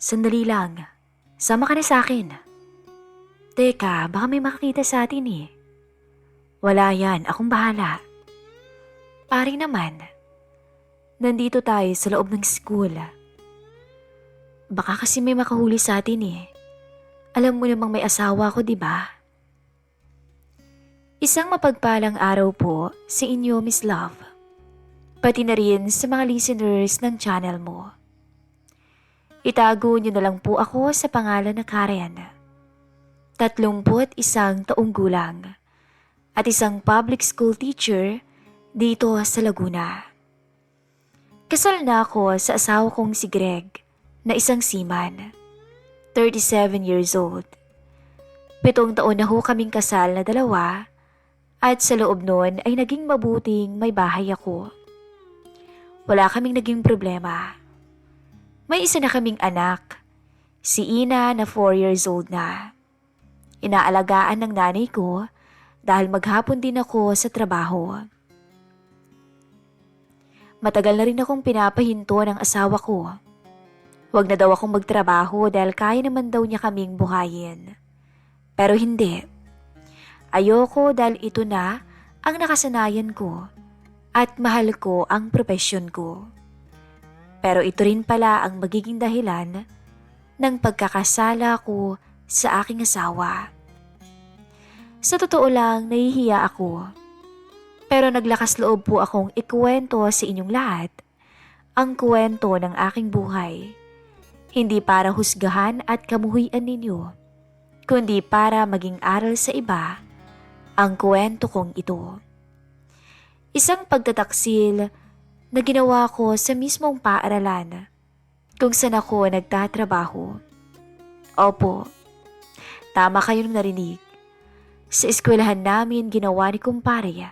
Sandali lang. Sama ka na sa akin. Teka, baka may makakita sa atin eh. Wala yan, akong bahala. Pari naman. Nandito tayo sa loob ng school. Baka kasi may makahuli sa atin eh. Alam mo namang may asawa ko, di ba? Isang mapagpalang araw po sa inyo, Miss Love. Pati na rin sa mga listeners ng channel mo. Itago niyo na lang po ako sa pangalan na Karen. 31 taong gulang at isang public school teacher dito sa Laguna. Kasal na ako sa asawa kong si Greg na isang seaman, 37 years old. 7 taon na ho kaming kasal na dalawa at sa loob nun ay naging mabuting may bahay ako. Wala kaming naging problema. May isa na kaming anak, si Ina na 4 years old na. Inaalagaan ng nanay ko dahil maghapon din ako sa trabaho. Matagal na rin akong pinapahinto ng asawa ko. Huwag na daw akong magtrabaho dahil kaya naman daw niya kaming buhayin. Pero hindi. Ayoko dahil ito na ang nakasanayan ko at mahal ko ang propesyon ko. Pero ito rin pala ang magiging dahilan ng pagkakasala ko sa aking asawa. Sa totoo lang, nahihiya ako. Pero naglakas loob po akong ikuwento sa inyong lahat ang kwento ng aking buhay. Hindi para husgahan at kamuhian ninyo, kundi para maging aral sa iba ang kwento kong ito. Isang pagtataksil na ginawa ko sa mismong paaralan kung saan ako nagtatrabaho. Opo, tama kayong narinig. Sa eskwelahan namin ginawa ni kumpare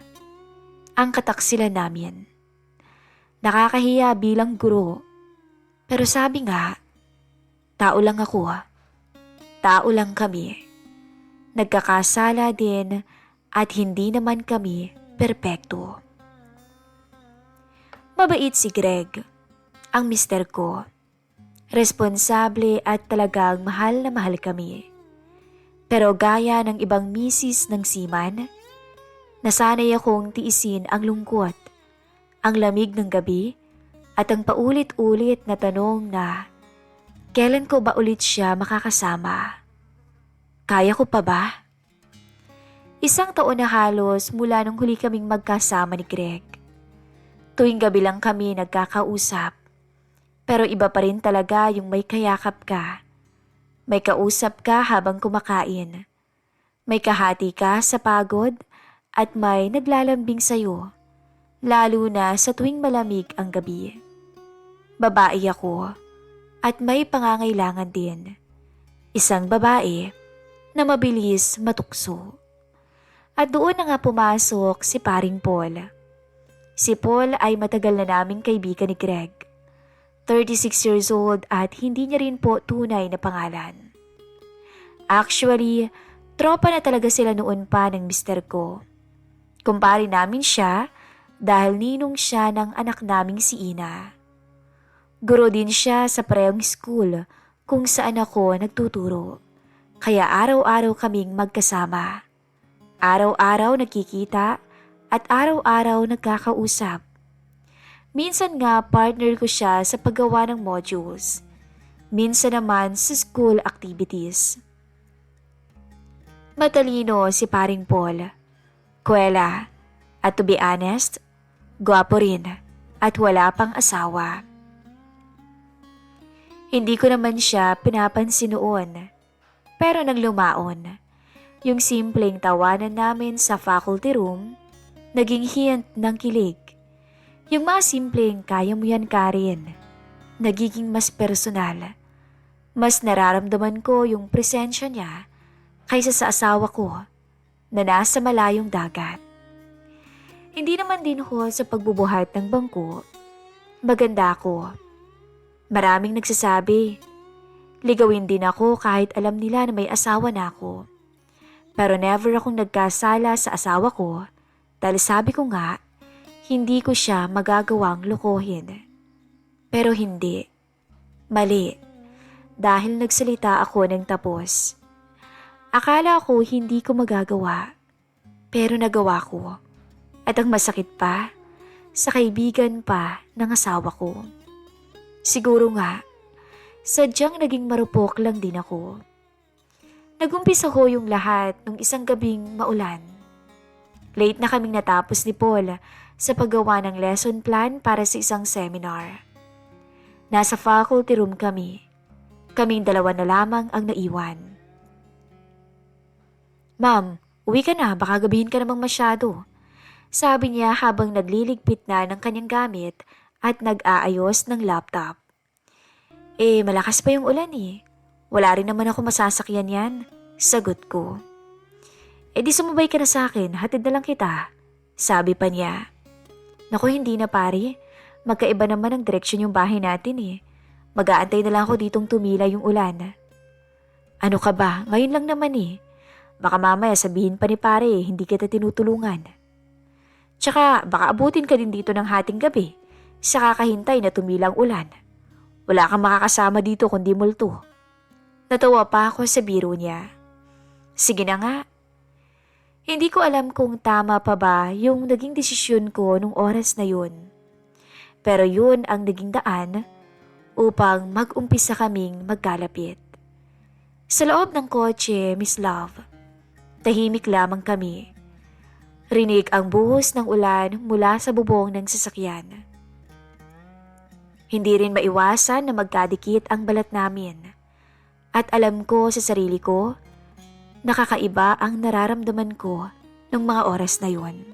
ang kataksilan namin. Nakakahiya bilang guro. Pero sabi nga, tao lang ako. Tao lang kami. Nagkakasala din at hindi naman kami perpekto. Mabait si Greg, ang mister ko. Responsable at talagang mahal na mahal kami. Pero gaya ng ibang misis ng seaman, nasanay akong tiisin ang lungkot, ang lamig ng gabi at ang paulit-ulit na tanong na kailan ko ba ulit siya makakasama? Kaya ko pa ba? Isang taon na halos mula nung huli kaming magkasama ni Greg. Tuwing gabi lang kami nagkakausap. Pero iba pa rin talaga yung may kayakap ka. May kausap ka habang kumakain. May kahati ka sa pagod at may naglalambing sa'yo. Lalo na sa tuwing malamig ang gabi. Babae ako at may pangangailangan din. Isang babae na mabilis matukso. At doon na nga pumasok si Paring Paul. Si Paul ay matagal na naming kaibigan ni Greg. 36 years old at hindi niya rin po tunay na pangalan. Actually, tropa na talaga sila noon pa ng mister ko. Kumpare namin siya dahil ninong siya ng anak naming si Ina. Guro din siya sa parehong school kung saan ako nagtuturo. Kaya araw-araw kaming magkasama. Araw-araw nagkikita at araw-araw nagkakausap. Minsan nga partner ko siya sa paggawa ng modules. Minsan naman sa school activities. Matalino si Paring Paul. Kuwela. At to be honest, gwapo rin at wala pang asawa. Hindi ko naman siya pinapansin noon. Pero nang lumaon, yung simpleng tawanan namin sa faculty room, naging hint ng kilig. Yung mga simpleng kaya mo yan Karen, nagiging mas personal. Mas nararamdaman ko yung presensya niya kaysa sa asawa ko na nasa malayong dagat. Hindi naman din ho sa pagbubuhat ng bangko, maganda ako. Maraming nagsasabi, ligawin din ako kahit alam nila na may asawa na ako. Pero never akong nagkasala sa asawa ko dahil sabi ko nga, hindi ko siya magagawang lokohin. Pero hindi. Mali. dahil nagsalita ako ng tapos. Akala ko hindi ko magagawa, pero nagawa ko. At ang masakit pa, sa kaibigan pa ng asawa ko. Siguro nga, sadyang naging marupok lang din ako. Nagumpisa ko yung lahat nung isang gabing maulan. Late na kaming natapos ni Paul sa paggawa ng lesson plan para sa isang seminar. Nasa faculty room kami. Kaming dalawa na lamang ang naiwan. "Ma'am, uwi ka na, baka gabihin ka namang masyado," sabi niya habang nagliligpit na ng kanyang gamit at nag-aayos ng laptop. Malakas pa yung ulan eh. Wala rin naman ako masasakyan yan, sagot ko. Di sumabay ka na sa akin, hatid na lang kita, sabi pa niya. Naku, hindi na pare, magkaiba naman ang direksyon yung bahay natin eh. Mag-aantay na lang ako ditong tumila yung ulan. Ano ka ba, ngayon lang naman eh. Baka mamaya sabihin pa ni pare hindi kita tinutulungan. Tsaka baka abutin ka din dito ng hating gabi sa kakahintay na tumilang ulan. Wala kang makakasama dito kundi multo. Natawa pa ako sa biro niya. Sige na nga. Hindi ko alam kung tama pa ba yung naging desisyon ko nung oras na yun. Pero yun ang naging daan upang mag-umpisa kaming magkalapit. Sa loob ng kotse, Miss Love, tahimik lamang kami. Rinig ang buhos ng ulan mula sa bubong ng sasakyan. Hindi rin maiwasan na magkadikit ang balat namin. At alam ko sa sarili ko, nakakaiba ang nararamdaman ko nung mga oras na yun.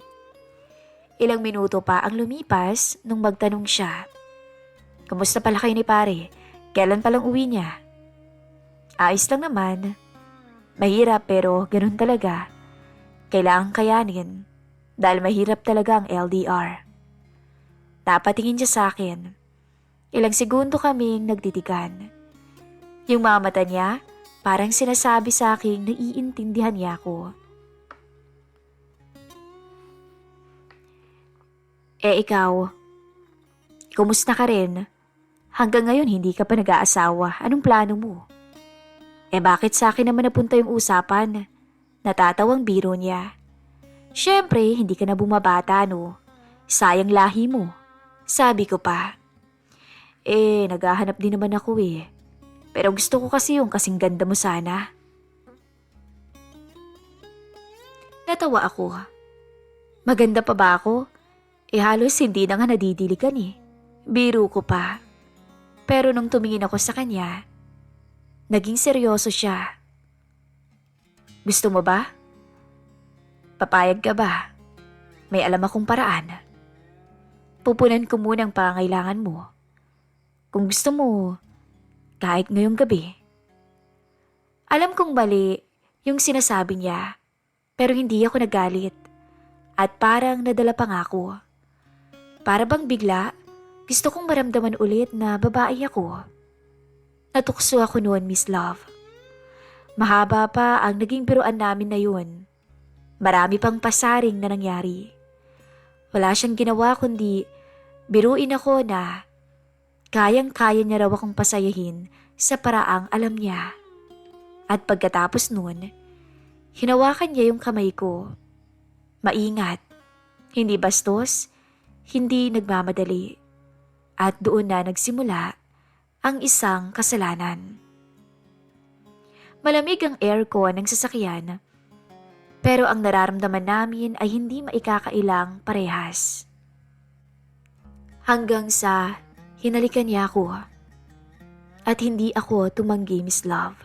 Ilang minuto pa ang lumipas nung magtanong siya. Kamusta pala kayo ni pare? Kailan palang uwi niya? Ayos lang naman. Mahirap pero ganun talaga. Kailangang kayanin dahil mahirap talaga ang LDR. Napatingin siya sa akin. Ilang segundo kaming nagtitigan. Yung mga mata niya parang sinasabi sa akin na iintindihan niya ako. Ikaw, kumusta ka rin? Hanggang ngayon hindi ka pa nag-aasawa. Anong plano mo? Bakit sa akin naman napunta yung usapan? Natatawang biro niya. Siyempre, hindi ka na bumabata, no? Sayang lahi mo. Sabi ko pa. Naghahanap din naman ako eh. Pero gusto ko kasi yung kasing ganda mo sana. Natawa ako. Maganda pa ba ako? Halos hindi na nga nadidiligan eh. Biro ko pa. Pero nung tumingin ako sa kanya, naging seryoso siya. Gusto mo ba? Papayag ka ba? May alam akong paraan. Pupunan ko muna ang pangangailangan mo. Kung gusto mo, kahit ngayong gabi. Alam kong mali yung sinasabi niya, pero hindi ako nagalit. At parang nadala pa nga ako. Para bang bigla, gusto kong maramdaman ulit na babae ako. Natukso ako noon, Miss Love. Mahaba pa ang naging biruan namin na yun. Marami pang pasaring na nangyari. Wala siyang ginawa kundi biruin ako na kayang-kaya niya raw akong pasayahin sa paraang alam niya. At pagkatapos nun, hinawakan niya yung kamay ko. Maingat, hindi bastos, hindi nagmamadali. At doon na nagsimula ang isang kasalanan. Malamig ang aircon ng sasakyan, pero ang nararamdaman namin ay hindi maikakailang parehas. Hanggang sa hinalikan niya ako at hindi ako tumanggi, Miss Love.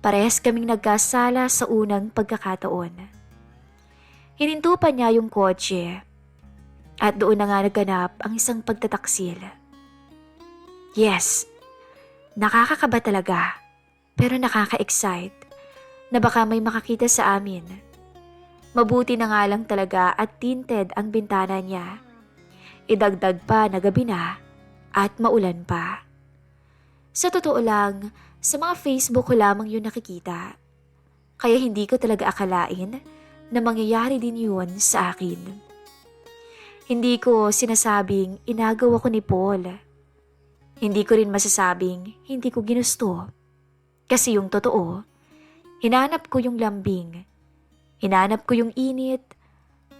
Parehas kaming nagkasala sa unang pagkakataon. Hininto pa niya yung kotse at doon na nga naganap ang isang pagtataksil. Yes, nakakakaba talaga pero nakaka-excite na baka may makakita sa amin. Mabuti na nga lang talaga at tinted ang bintana niya. Idagdag pa na gabi na at maulan pa. Sa totoo lang, sa mga Facebook ko lamang yun nakikita. Kaya hindi ko talaga akalain na mangyayari din yun sa akin. Hindi ko sinasabing inagaw ako ni Paul. Hindi ko rin masasabing hindi ko ginusto. Kasi yung totoo, hinanap ko yung lambing, hinanap ko yung init,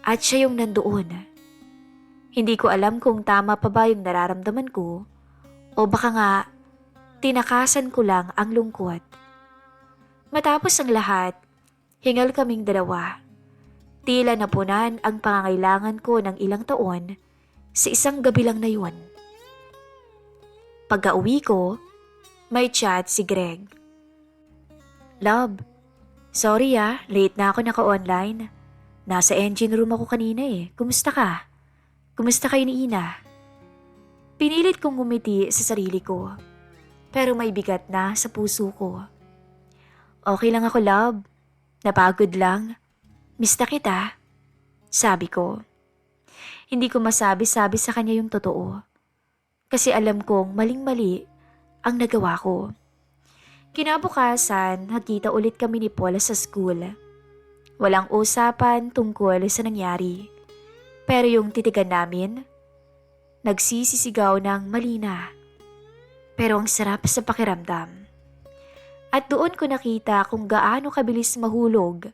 at siya yung nandoon. Hindi ko alam kung tama pa ba yung nararamdaman ko o baka nga tinakasan ko lang ang lungkot. Matapos ang lahat, hingal kaming dalawa. Tila napunan ang pangangailangan ko ng ilang taon sa isang gabi lang na yun. Pagka-uwi ko, may chat si Greg. Love, sorry late na ako naka-online. Nasa engine room ako kanina Kumusta ka? Kumusta kayo ni Ina? Pinilit kong ngumiti sa sarili ko, pero may bigat na sa puso ko. Okay lang ako, love. Napagod lang. Mista kita, sabi ko. Hindi ko masabi-sabi sa kanya yung totoo. Kasi alam kong maling-mali ang nagawa ko. Kinabukasan, nagkita ulit kami ni Paul sa school. Walang usapan tungkol sa nangyari. Pero yung titigan namin, nagsisisigaw ng malina. Pero ang sarap sa pakiramdam. At doon ko nakita kung gaano kabilis mahulog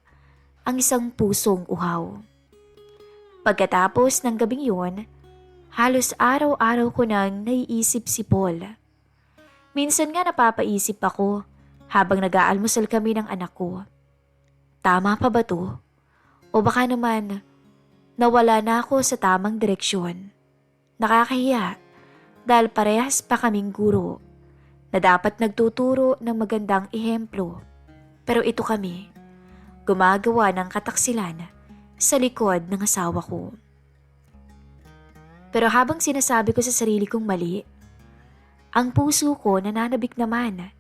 ang isang pusong uhaw. Pagkatapos ng gabing yun, halos araw-araw ko nang naiisip si Paul. Minsan nga napapaisip ako habang nag-aalmusal kami ng anak ko. Tama pa ba to? O baka naman nawala na ako sa tamang direksyon. Nakakahiya dahil parehas pa kaming guro na dapat nagtuturo ng magandang ehemplo. Pero ito kami, gumagawa ng kataksilan sa likod ng asawa ko. Pero habang sinasabi ko sa sarili kong mali, ang puso ko nananabik naman.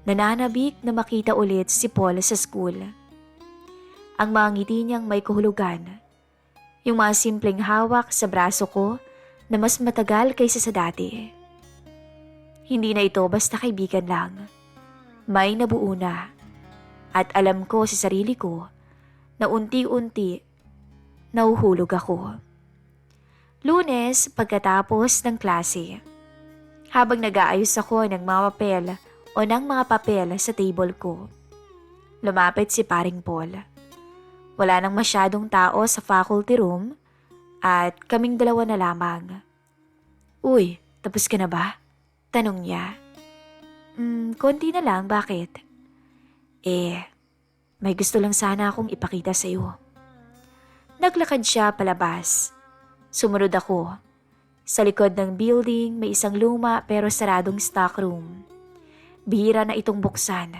Nananabik na makita ulit si Paul sa school. Ang mga ngiti niyang may kahulugan. Yung mga simpleng hawak sa braso ko na mas matagal kaysa sa dati. Hindi na ito basta kaibigan lang. May nabuo na. At alam ko sa sarili ko na unti-unti nahuhulog ako. Lunes, pagkatapos ng klase. Habang nag-aayos ako ng mga papel o ng mga papel sa table ko, lumapit si paring Paul. Wala nang masyadong tao sa faculty room at kaming dalawa na lamang. Uy, tapos ka na ba? Tanong niya. Konti na lang, bakit? May gusto lang sana akong ipakita sa'yo. Naglakad siya palabas. Sumunod ako. Sa likod ng building may isang luma pero saradong stockroom. Bihira na itong buksan.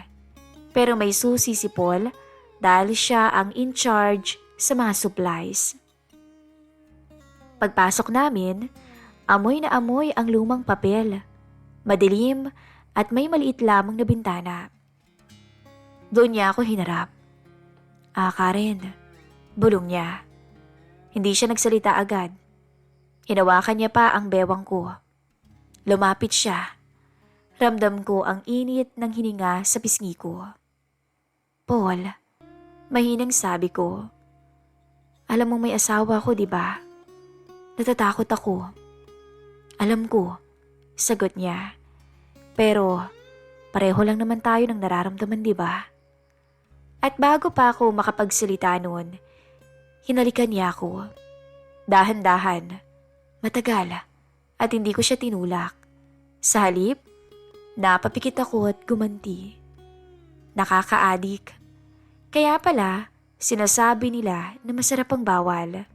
Pero may susi si Paul dahil siya ang in charge sa mga supplies. Pagpasok namin, amoy na amoy ang lumang papel. Madilim at may maliit lamang na bintana. Doon niya ako hinarap. Karen, bulong niya. Hindi siya nagsalita agad. Hinawakan niya pa ang bewang ko. Lumapit siya. Ramdam ko ang init ng hininga sa pisngi ko. Paul, mahinang sabi ko. Alam mong may asawa ko, di ba? Natatakot ako. Alam ko, sagot niya. Pero pareho lang naman tayo ng nararamdaman, di ba? At bago pa ako makapagsalita noon, hinalikan niya ako. Dahan-dahan. Matagal at hindi ko siya tinulak. Sa halip, napapikit ako at gumanti. Nakakaadik. Kaya pala, sinasabi nila na masarap ang bawal.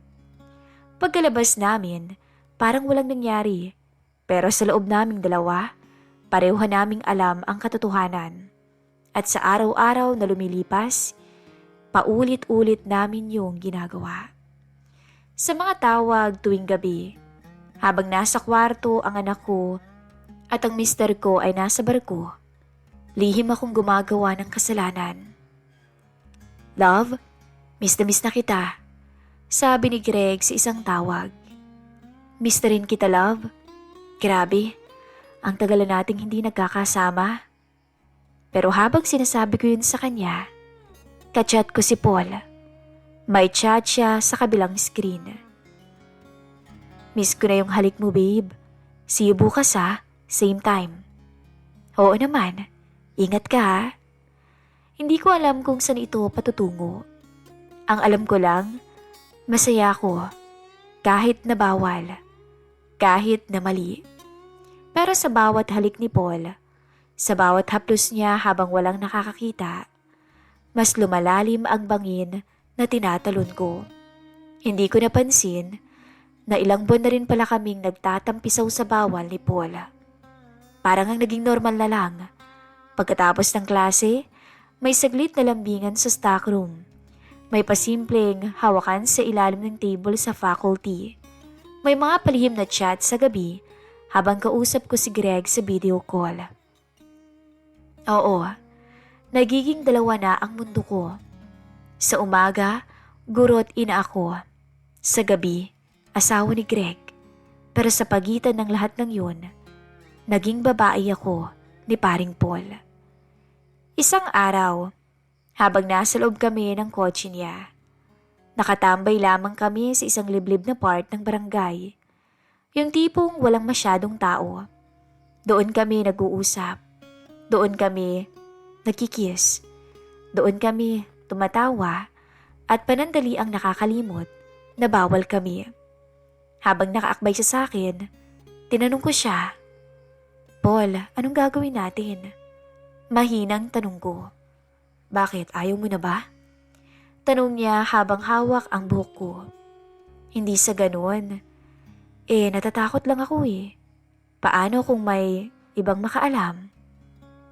Pagkalabas namin, parang walang nangyari. Pero sa loob naming dalawa, pareho naming alam ang katotohanan. At sa araw-araw na lumilipas, paulit-ulit namin yung ginagawa. Sa mga tawag tuwing gabi, habang nasa kwarto ang anak ko at ang mister ko ay nasa barko, lihim akong gumagawa ng kasalanan. Love, miss na kita, sabi ni Greg sa isang tawag. Miss na rin kita, love. Grabe, ang tagal na nating hindi nagkakasama. Pero habang sinasabi ko yun sa kanya, kachat ko si Paul. May chat siya sa kabilang screen. Miss ko na yung halik mo, babe. See you bukas same time. Oo naman, ingat ka ha. Hindi ko alam kung saan ito patutungo. Ang alam ko lang, masaya ako kahit na bawal, kahit na mali. Pero sa bawat halik ni Paul, sa bawat haplos niya habang walang nakakakita, mas lumalalim ang bangin na tinatalon ko. Hindi ko napansin na ilang buwan na rin pala kaming nagtatampisaw sa bawal ni Paul. Parang ang naging normal na lang. Pagkatapos ng klase, may saglit na lambingan sa stock room. May pasimpleng hawakan sa ilalim ng table sa faculty. May mga palihim na chat sa gabi habang kausap ko si Greg sa video call. Oo, nagiging dalawa na ang mundo ko. Sa umaga, guro't ina ako. Sa gabi, asawa ni Greg. Pero sa pagitan ng lahat ng yun, naging babae ako ni paring Paul. Isang araw, habang nasa loob kami ng kotse niya, nakatambay lamang kami sa isang liblib na part ng barangay. Yung tipong walang masyadong tao. Doon kami nag-uusap. Doon kami nagkikiss. Doon kami tumatawa at panandali ang nakakalimot na bawal kami. Habang nakaakbay siya sa akin, tinanong ko siya, Paul, anong gagawin natin? Mahinang tanong ko. Bakit, ayaw mo na ba? Tanong niya habang hawak ang buhok ko. Hindi sa ganun. Natatakot lang ako eh. Paano kung may ibang makaalam?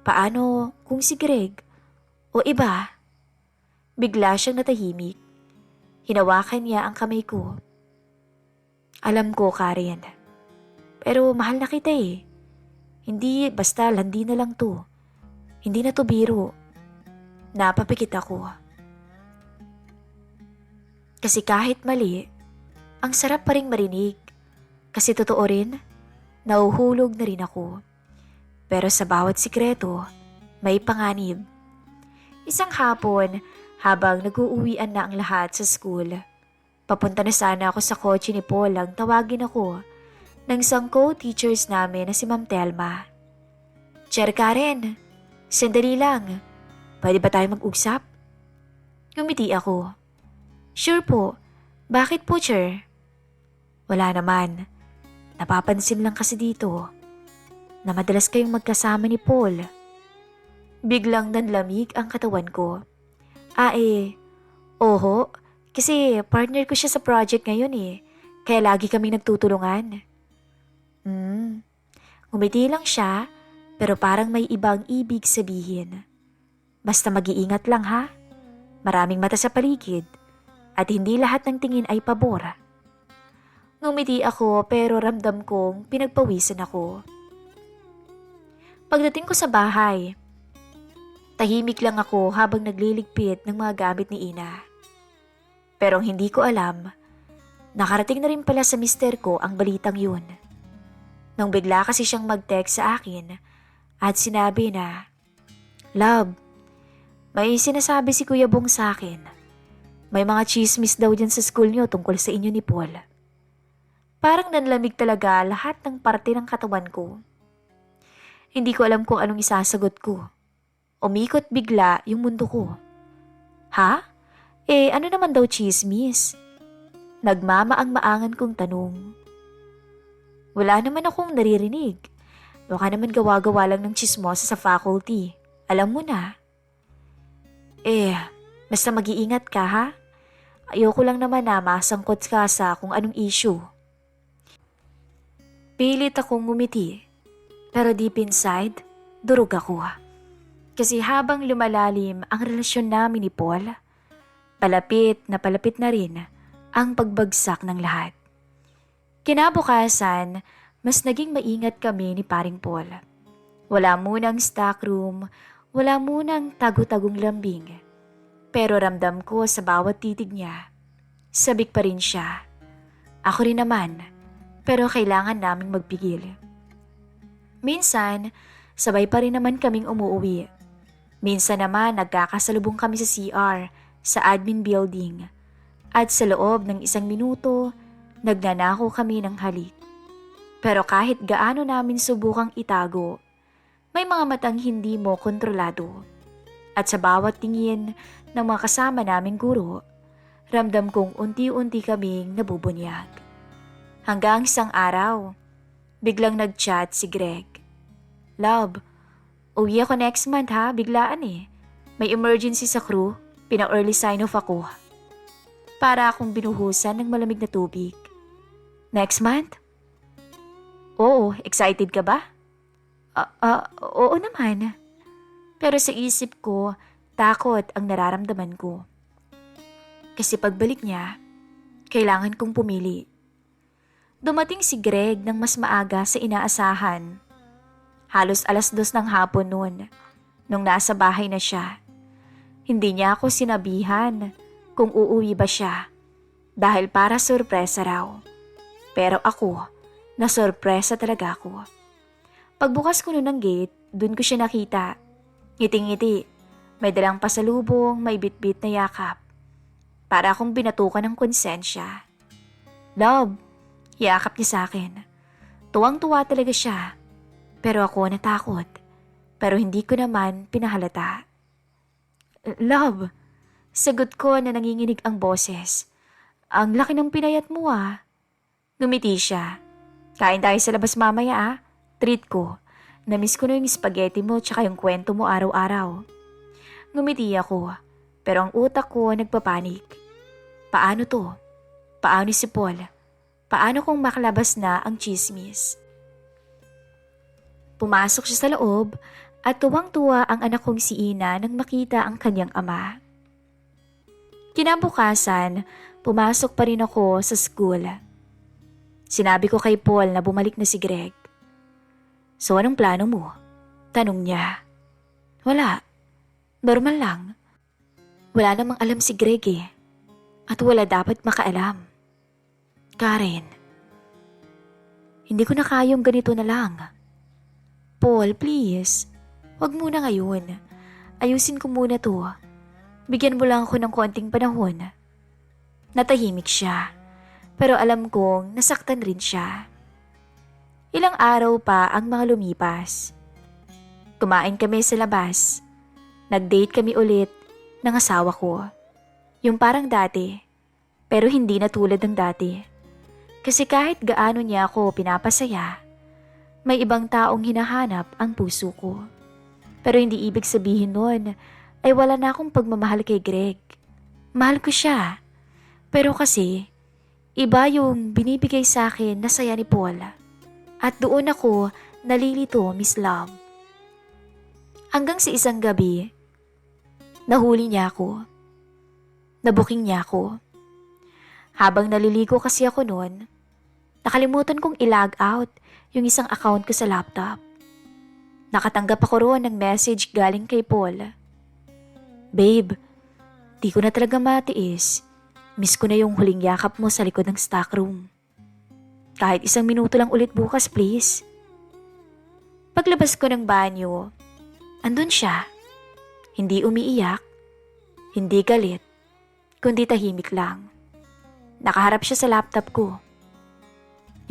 Paano kung si Greg o iba? Bigla siyang natahimik. Hinawakan niya ang kamay ko. Alam ko, Karen. Pero mahal na kita eh. Hindi basta landi na lang to. Hindi na to biro. Napapikit ako. Kasi kahit mali, ang sarap pa ring marinig. Kasi totoo rin, nahuhulog na rin ako. Pero sa bawat sikreto, may panganib. Isang hapon, habang nag-uuwian na ang lahat sa school, papunta na sana ako sa kotse ni Paul lang tawagin ako ng isang co-teachers namin na si Ma'am Telma. Chair Karen, sandali lang. Pwede ba tayo mag-usap? Ngumiti ako. Sure po. Bakit po, Chair? Wala naman. Napapansin lang kasi dito na madalas kayong magkasama ni Paul. Biglang nanlamig ang katawan ko. Oho, kasi partner ko siya sa project ngayon eh. Kaya lagi kaming nagtutulungan. Ngumiti lang siya pero parang may ibang ibig sabihin. Basta mag-iingat lang ha. Maraming mata sa paligid at hindi lahat ng tingin ay pabor. Ngumiti ako pero ramdam kong pinagpawisan ako. Pagdating ko sa bahay, tahimik lang ako habang nagliligpit ng mga gamit ni Ina. Pero ang hindi ko alam, nakarating na rin pala sa mister ko ang balitang yun. Nang bigla kasi siyang mag-text sa akin at sinabi na, Love, may sinasabi si Kuya Bong sa akin. May mga chismis daw dyan sa school niyo tungkol sa inyo ni Paul. Parang nanlamig talaga lahat ng parte ng katawan ko. Hindi ko alam kung anong isasagot ko. Umikot bigla yung mundo ko. Ha? Ano naman daw chismis? Nagmamaang-maangan kong tanong. Wala naman akong naririnig. Baka naman gawa-gawa lang ng chismosa sa faculty. Alam mo na. Basta mag-iingat ka ha? Ayoko lang naman na masangkot ka sa kung anong issue. Pilit akong ngumiti. Pero deep inside, durog ako. Kasi habang lumalalim ang relasyon namin ni Paul, palapit na rin ang pagbagsak ng lahat. Kinabukasan, mas naging maingat kami ni paring Paul. Wala munang stock room, wala munang tago-tagong lambing. Pero ramdam ko sa bawat titig niya, sabik pa rin siya. Ako rin naman, pero kailangan naming magpigil. Minsan, sabay pa rin naman kaming umuwi. Minsan naman nagkakasalubong kami sa CR, sa admin building. At sa loob ng 1 minuto, nagnanako kami ng halik. Pero kahit gaano namin subukang itago, may mga matang hindi mo kontrolado. At sa bawat tingin ng mga kasama naming guro, ramdam kong unti-unti kaming nabubunyag. Hanggang isang araw, biglang nag-chat si Greg. "Love, uwi ako next month ha, biglaan eh. May emergency sa crew, pina-early sign-off ako." Para akong binuhusan ng malamig na tubig. "Next month?" "Oo, excited ka ba?" Oo naman." Pero sa isip ko, takot ang nararamdaman ko. Kasi pagbalik niya, kailangan kong pumili. Dumating si Greg ng mas maaga sa inaasahan. Halos 2:00 ng hapon noon, nung nasa bahay na siya. Hindi niya ako sinabihan kung uuwi ba siya dahil para sorpresa raw. Pero ako, nasorpresa talaga ako. Pagbukas ko noon ng gate, dun ko siya nakita. Ngiting-ngiti, may dalang pasalubong, may bitbit na yakap. Para akong binatukan ng konsensya. "Love," yakap niya sa akin. Tuwang-tuwa talaga siya. Pero ako natakot. Pero hindi ko naman pinahalata. "Love," sagot ko na nanginginig ang boses. "Ang laki ng pinayat mo ah." Ngumiti siya. "Kain tayo sa labas mamaya ah. Treat ko. Namiss ko na yung spaghetti mo tsaka yung kwento mo araw-araw." Ngumiti ako. Pero ang utak ko nagpapanik. Paano to? Paano si Paul? Paano kung makalabas na ang chismis? Pumasok siya sa loob at tuwang-tuwa ang anak kong si Ina nang makita ang kanyang ama. Kinabukasan, pumasok pa rin ako sa school. Sinabi ko kay Paul na bumalik na si Greg. "So anong plano mo?" tanong niya. "Wala. Normal lang. Wala namang alam si Greg eh. At wala dapat makaalam. Karen, hindi ko na kayang ganito na lang. Paul, please. Wag muna ngayon. Ayusin ko muna to. Bigyan mo lang ako ng konting panahon." Natahimik siya. Pero alam kong nasaktan rin siya. Ilang araw pa ang mga lumipas. Kumain kami sa labas. Nag-date kami ulit ng asawa ko. Yung parang dati, pero hindi na tulad ng dati. Kasi kahit gaano niya ako pinapasaya, may ibang taong hinahanap ang puso ko. Pero hindi ibig sabihin nun ay wala na akong pagmamahal kay Greg. Mahal ko siya. Pero kasi, iba yung binibigay sa akin na saya ni Paul. At doon ako nalilito, Miss Love. Hanggang sa isang gabi, nahuli niya ako. Nabuking niya ako. Habang naliligo kasi ako noon, nakalimutan kong i-log out yung isang account ko sa laptop. Nakatanggap ako roon ng message galing kay Paul. "Babe, di ko na talaga matiis. Miss ko na yung huling yakap mo sa likod ng stock room. Kahit 1 minuto lang ulit bukas, please." Paglabas ko ng banyo, andun siya. Hindi umiiyak, hindi galit, kundi tahimik lang. Nakaharap siya sa laptop ko.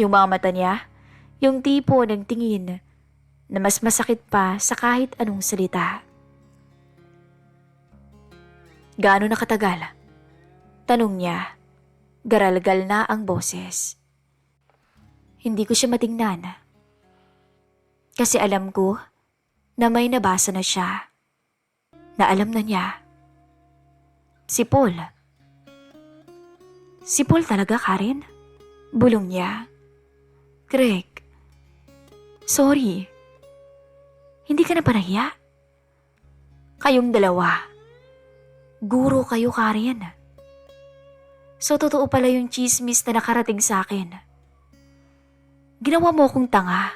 Yung mga mata niya, yung tipo ng tingin na mas masakit pa sa kahit anong salita. "Gaano na katagal?" tanong niya. Garalgal na ang boses. Hindi ko siya matingnan. Kasi alam ko na may nabasa na siya. Na alam na niya. Si Paul. Si Paul talaga, Karen? Bulong niya. "Greg, sorry. Hindi ka na ba nahiya? Kayong dalawa. Guro kayo, Karen. So totoo pala yung chismis na nakarating sa akin. Ginawa mo akong tanga.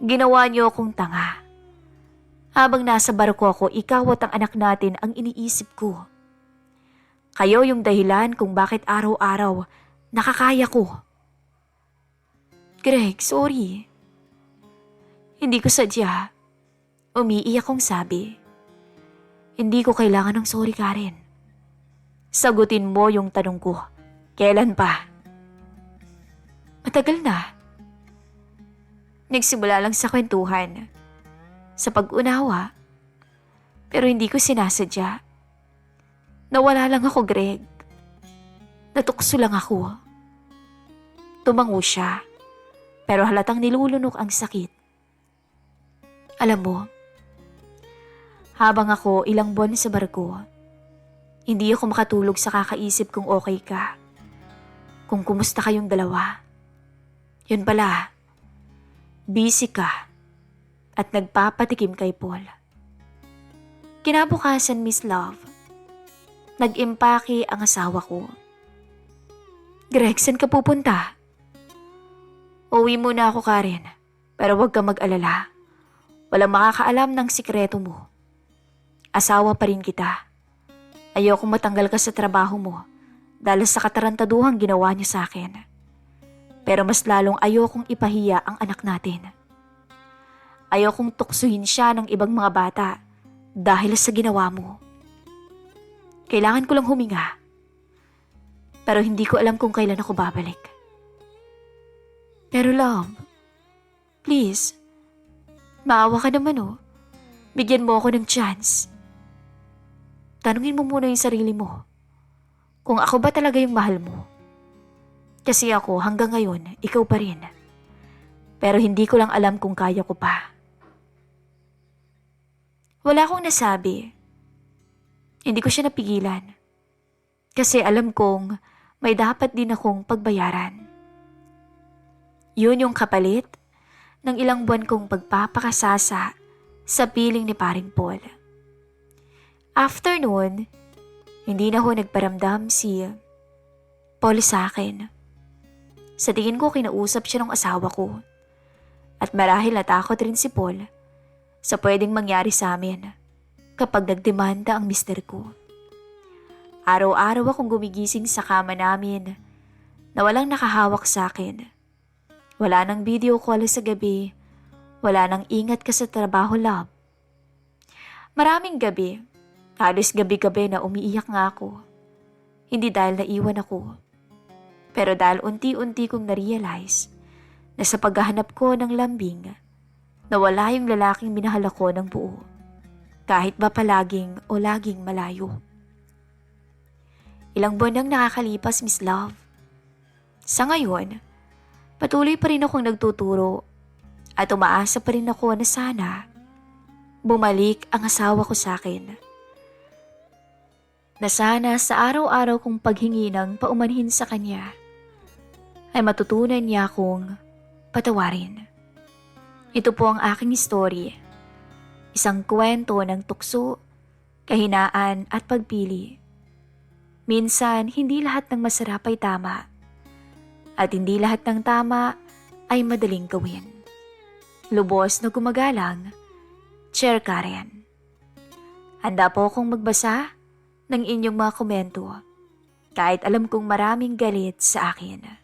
Ginawa niyo akong tanga. Habang nasa barko ako, ikaw at ang anak natin ang iniisip ko. Kayo yung dahilan kung bakit araw-araw nakakaya ko. Greg, sorry. Hindi ko sadya." Umiiyak kong sabi. "Hindi ko kailangan ng sorry, Karen. Sagutin mo yung tanong ko. Kailan pa?" "Matagal na. Nagsimula lang sa kwentuhan, sa pag-unawa, pero hindi ko sinasadya. Nawala lang ako, Greg. Natukso lang ako. Tumango siya, pero halatang nilulunok ang sakit. Alam mo, habang ako ilang buwan sa barko, hindi ako makatulog sa kakaisip kung okay ka. Kung kumusta kayong dalawa. Yun pala, busy ka at nagpapatikim kay Paul. Kinabukasan, Miss Love, nag-impake ang asawa ko. Greg, saan ka pupunta? Uwi muna ako, Karen, pero huwag ka mag-alala. Walang makakaalam ng sikreto mo. Asawa pa rin kita. Ayokong matanggal ka sa trabaho mo dahil sa katarantaduhang ginawa niyo sa akin. Pero mas lalong ayokong ipahiya ang anak natin. Ayokong tuksuhin siya ng ibang mga bata dahil sa ginawa mo. Kailangan ko lang huminga. Pero hindi ko alam kung kailan ako babalik. Pero love, please, maawa ka naman oh. Bigyan mo ako ng chance. Tanungin mo muna yung sarili mo. Kung ako ba talaga yung mahal mo. Kasi ako hanggang ngayon, ikaw pa rin. Pero hindi ko lang alam kung kaya ko pa. Wala akong nasabi. Hindi ko siya napigilan. Kasi alam kong may dapat din akong pagbayaran. Yun yung kapalit ng ilang buwan kong pagpapakasasa sa piling ni paring Paul. After noon, hindi na ho nagparamdam si Paul sa akin. Sa tingin ko kinausap siya ng asawa ko. At marahil natakot rin si Paul sa pwedeng mangyari sa amin kapag nagdemanda ang mister ko. Araw-araw akong gumigising sa kama namin na walang nakahawak sa akin. Wala nang video call sa gabi. Wala nang ingat ka sa trabaho, love. Maraming gabi, halos gabi-gabi na umiiyak nga ako. Hindi dahil naiwan ako. Pero dahil unti-unti kong na-realize na sa paghahanap ko ng lambing, nawala yung lalaking minahal ako ng buo. Kahit ba palaging o laging malayo. Ilang buwan nang nakakalipas, Miss Love. Sa ngayon, patuloy pa rin akong nagtuturo at umaasa pa rin ako na sana bumalik ang asawa ko sa akin. Na sana sa araw-araw kong paghingi ng paumanhin sa kanya ay matutunan niya akong patawarin. Ito po ang aking story. Isang kwento ng tukso, kahinaan at pagpili. Minsan, hindi lahat ng masarap ay tama. At hindi lahat ng tama ay madaling gawin. Lubos na gumagalang, Chair Karen. Handa po akong magbasa ng inyong mga komento kahit alam kong maraming galit sa akin.